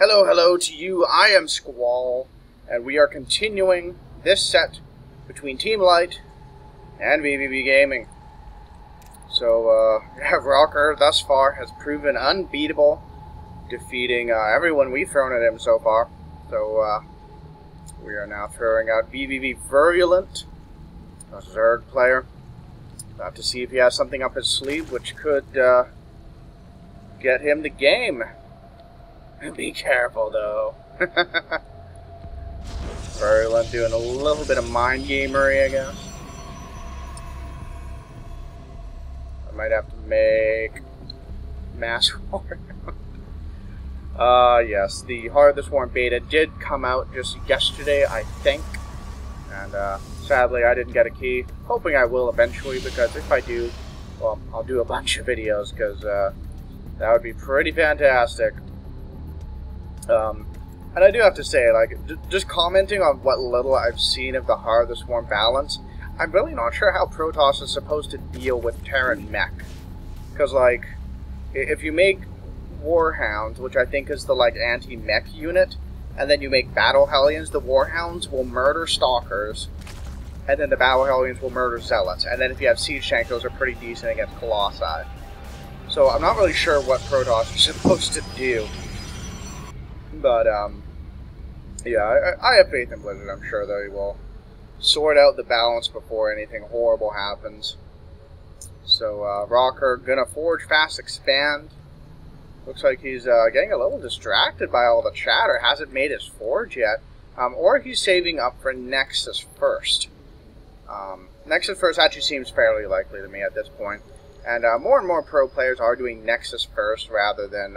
Hello, hello to you. I am Squall, and we are continuing this set between Team Light and VVV Gaming. So, Rocker thus far has proven unbeatable, defeating everyone we've thrown at him so far. So, we are now throwing out VVV Virulent, a Zerg player. We'll have to see if he has something up his sleeve which could get him the game. Be careful, though. Virulent doing a little bit of mind gamery, I guess. I might have to make Mass War. Yes, the Heart of the Swarm beta did come out just yesterday, I think. And sadly, I didn't get a key. Hoping I will eventually, because if I do, well, I'll do a bunch of videos, because that would be pretty fantastic. And I do have to say, like, just commenting on what little I've seen of the Heart of the Swarm balance, I'm really not sure how Protoss is supposed to deal with Terran mech. Because, like, if you make Warhounds, which I think is the, like, anti-mech unit, and then you make Battle Hellions, the Warhounds will murder Stalkers, and then the Battle Hellions will murder Zealots. And then if you have Siege Tank, those are pretty decent against Colossi. So I'm not really sure what Protoss are supposed to do. But, yeah, I have faith in Blizzard. I'm sure they will sort out the balance before anything horrible happens. So, Rocker gonna forge, fast, expand. Looks like he's getting a little distracted by all the chatter. Hasn't made his forge yet. Or he's saving up for Nexus first. Nexus first actually seems fairly likely to me at this point. And more and more pro players are doing Nexus first rather than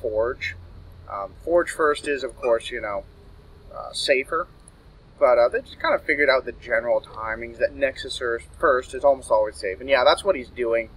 Forge. Forge first is, of course, you know, safer, but they just kind of figured out the general timings that Nexus first is almost always safe, and yeah, that's what he's doing.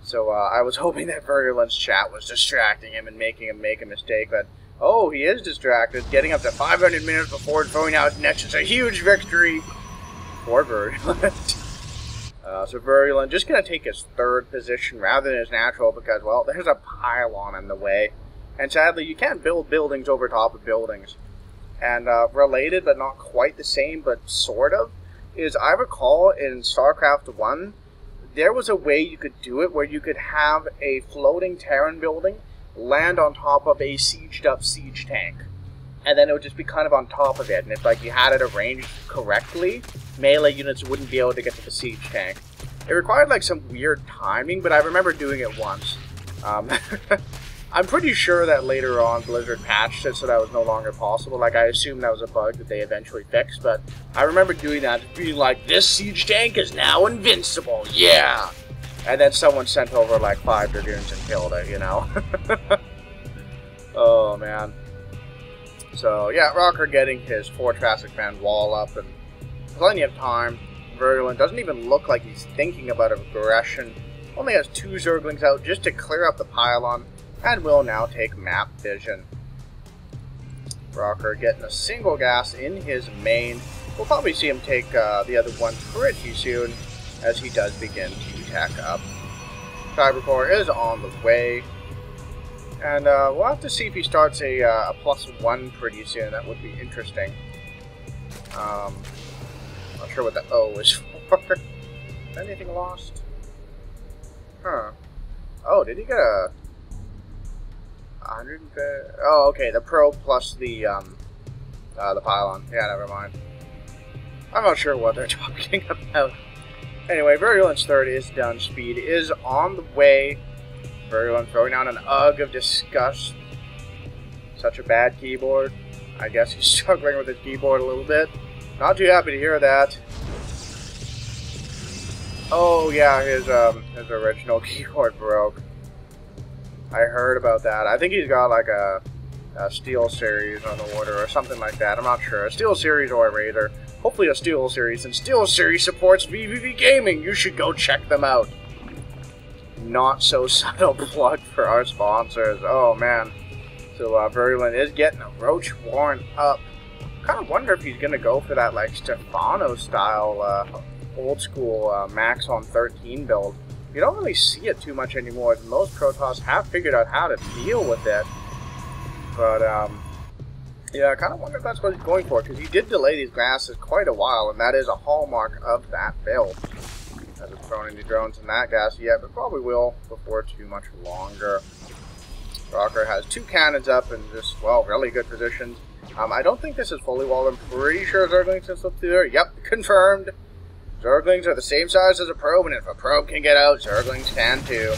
So I was hoping that Virulent's chat was distracting him and making him make a mistake, but oh, he is distracted, getting up to 500 minutes before throwing out Nexus, a huge victory for Virulent. So Virulent just going to take his third position rather than his natural because, well, there's a pylon in the way. And sadly, you can't build buildings over top of buildings. And related, but not quite the same, but sort of, is I recall in Starcraft 1, there was a way you could do it where you could have a floating Terran building land on top of a sieged up siege tank. And then it would just be kind of on top of it. And if like you had it arranged correctly, melee units wouldn't be able to get to the siege tank. It required like some weird timing, but I remember doing it once. I'm pretty sure that later on Blizzard patched it so that was no longer possible. Like, I assume that was a bug that they eventually fixed, but I remember doing that, being like, this siege tank is now invincible, yeah! And then someone sent over like 5 Dragoons and killed it, you know? Oh, man. So, yeah, Rocker getting his Forge Fast Expand wall up, and plenty of time. Virulent doesn't even look like he's thinking about aggression. Only has 2 Zerglings out just to clear up the pylon. And will now take map vision. Rocker getting a single gas in his main. We'll probably see him take the other one pretty soon as he does begin to tech up. Cybercore is on the way. And we'll have to see if he starts a +1 pretty soon. That would be interesting. Not sure what the O is for. Is anything lost? Huh. Oh, did he get a... 150. Oh, okay. The Pro plus the pylon. Yeah, never mind. I'm not sure what they're talking about. Anyway, Virulent's third is done. Speed is on the way. Virulent throwing down an UG of disgust. Such a bad keyboard. I guess he's struggling with his keyboard a little bit. Not too happy to hear that. Oh yeah, his original keyboard broke. I heard about that. I think he's got like a Steel Series on the order or something like that. I'm not sure. A Steel Series or a Raider. Hopefully a Steel Series. And Steel Series supports VVV Gaming. You should go check them out. Not so subtle plug for our sponsors. Oh man. So Virulent is getting a Roach Warren up. Kind of wonder if he's going to go for that like Stefano style old school Max on 13 build. You don't really see it too much anymore. Most Protoss have figured out how to deal with it. But, yeah, I kind of wonder if that's what he's going for, because he did delay these gases quite a while, and that is a hallmark of that build. Hasn't thrown any drones in that gas yet, but probably will before too much longer. Rocker has 2 cannons up in just, well, really good positions. I don't think this is fully walled. I'm pretty sure Zerglings can slip through there. Yep, confirmed. Zerglings are the same size as a probe, and if a probe can get out, Zerglings can too.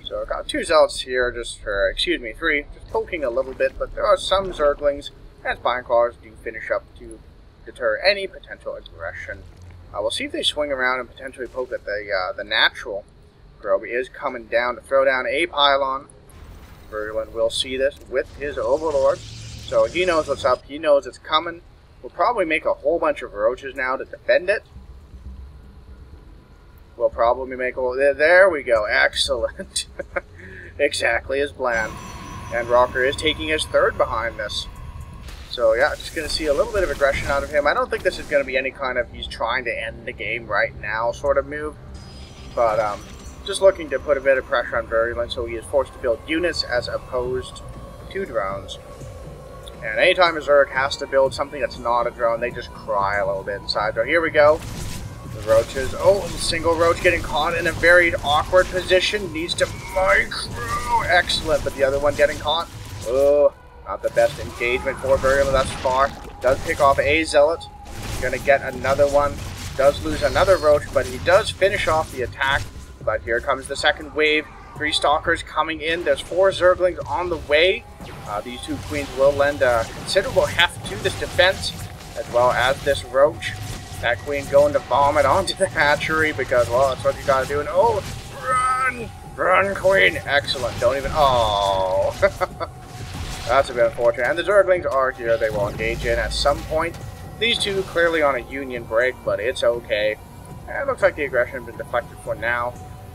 So I've got 2 zealots here, just for, excuse me, 3, just poking a little bit, but there are some Zerglings, and Spineclaws do finish up to deter any potential aggression. We'll see if they swing around and potentially poke at the natural probe. He is coming down to throw down a pylon. Virulent will see this with his Overlord, so he knows what's up, he knows it's coming. We'll probably make a whole bunch of roaches now to defend it. We'll probably make a... There we go, excellent. Exactly as planned. And Rocker is taking his 3rd behind this. So yeah, just going to see a little bit of aggression out of him. I don't think this is going to be any kind of he's trying to end the game right now sort of move. But just looking to put a bit of pressure on Virulent, so he is forced to build units as opposed to drones. And anytime a Zerg has to build something that's not a drone, they just cry a little bit inside. So here we go. The roaches. Oh, single roach getting caught in a very awkward position. Needs to micro. Excellent, but the other one getting caught. Oh, not the best engagement for Virulent thus far. Does pick off a zealot. Gonna get another one. Does lose another roach, but he does finish off the attack. But here comes the second wave. 3 stalkers coming in. There's 4 Zerglings on the way. These 2 queens will lend considerable heft to this defense, as well as this roach. That queen going to vomit onto the hatchery because, well, that's what you gotta do. And oh, run! Run, queen! Excellent. Don't even... Oh! That's a bit unfortunate. And the Zerglings are here. They will engage in at some point. These 2 clearly on a union break, but it's okay. And it looks like the aggression has been deflected for now.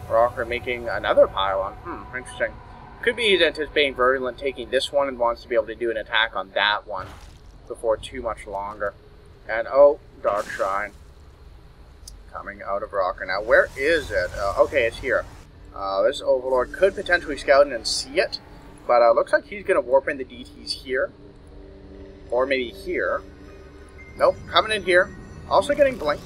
Rocker making another pylon. Interesting. Could be he's anticipating Virulent taking this one and wants to be able to do an attack on that one before too much longer. And oh, Dark Shrine coming out of Rocker. Now, where is it? Okay, it's here. This Overlord could potentially scout in and see it, but looks like he's going to warp in the DTs here. Or maybe here. Nope, coming in here. Also getting blinked.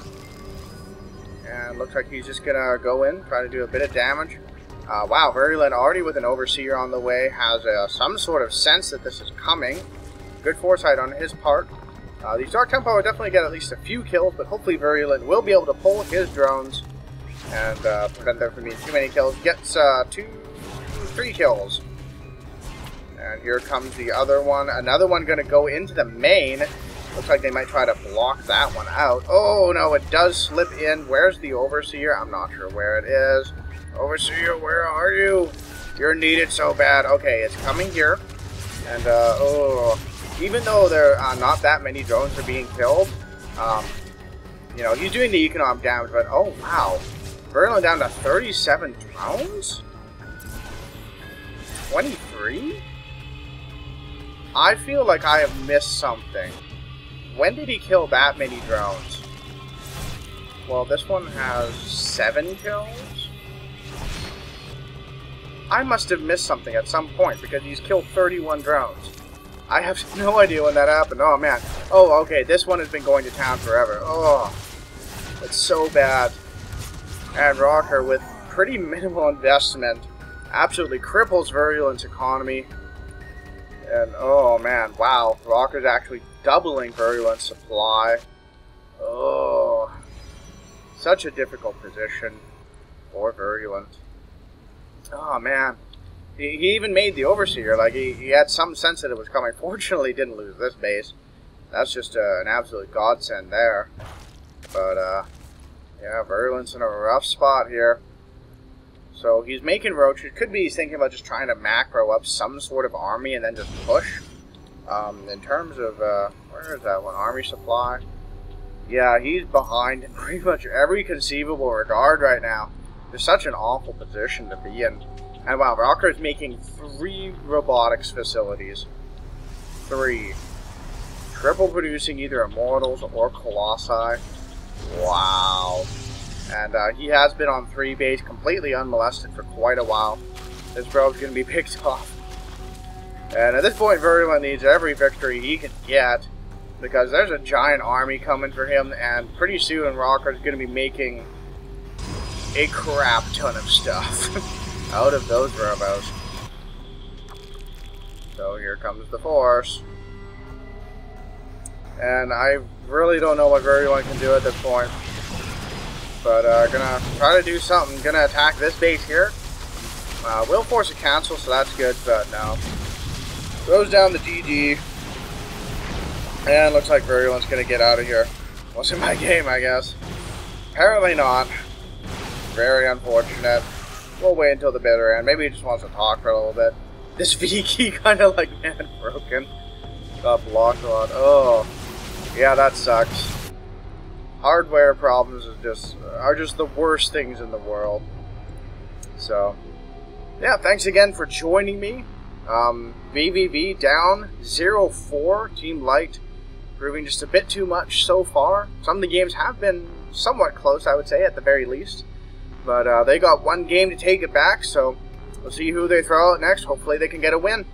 And looks like he's just going to go in, try to do a bit of damage. Wow, Virulent already with an Overseer on the way, has some sort of sense that this is coming. Good foresight on his part. These Dark Tempo will definitely get at least a few kills, but hopefully Virulent will be able to pull his drones and prevent them from being too many kills. Gets 3 kills. And here comes the other one. Another one going to go into the main. Looks like they might try to block that one out. Oh, no, it does slip in. Where's the Overseer? I'm not sure where it is. Overseer, where are you? You're needed so bad. Okay, it's coming here. And, oh, even though there are not that many drones are being killed, you know, he's doing the economic damage, but, oh, wow. Virulent down to 37 drones? 23? I feel like I have missed something. When did he kill that many drones? Well, this one has 7 kills? I must have missed something at some point, because he's killed 31 drones. I have no idea when that happened. Oh, man. Oh, okay, this one has been going to town forever. Oh, it's so bad. And Rocker, with pretty minimal investment, absolutely cripples Virulent's economy. And, oh, man, wow. Rocker's actually doubling Virulent's supply. Oh, such a difficult position for Virulent. Oh, man. He even made the Overseer. Like, he had some sense that it was coming. Fortunately, he didn't lose this base. That's just an absolute godsend there. But, yeah, Virulent's in a rough spot here. So he's making roaches. Could be he's thinking about just trying to macro up some sort of army and then just push. In terms of, where is that one? Army supply? Yeah, he's behind in pretty much every conceivable regard right now. It's such an awful position to be in. And wow, Rocker is making 3 robotics facilities. 3. Triple producing either Immortals or Colossi. Wow. And he has been on 3 base completely unmolested for quite a while. This probe's going to be picked off. And at this point, Virulent needs every victory he can get, because there's a giant army coming for him, and pretty soon Rocker's going to be making a crap ton of stuff out of those robos. So here comes the Force. And I really don't know what Virulent can do at this point. But gonna try to do something. Gonna attack this base here. Will force a cancel, so that's good, but no. Throws down the GG. And looks like Virulent's gonna get out of here. Wasn't my game, I guess. Apparently not. Very unfortunate. We'll wait until the bitter end. Maybe he just wants to talk for a little bit. This V key kind of like, man, broken. Got blocked a lot. Oh. Yeah, that sucks. Hardware problems are just the worst things in the world. So, yeah, thanks again for joining me. VVV down 0-4, Team Light proving just a bit too much so far. Some of the games have been somewhat close, I would say, at the very least. But they got one game to take it back, so we'll see who they throw out next. Hopefully they can get a win.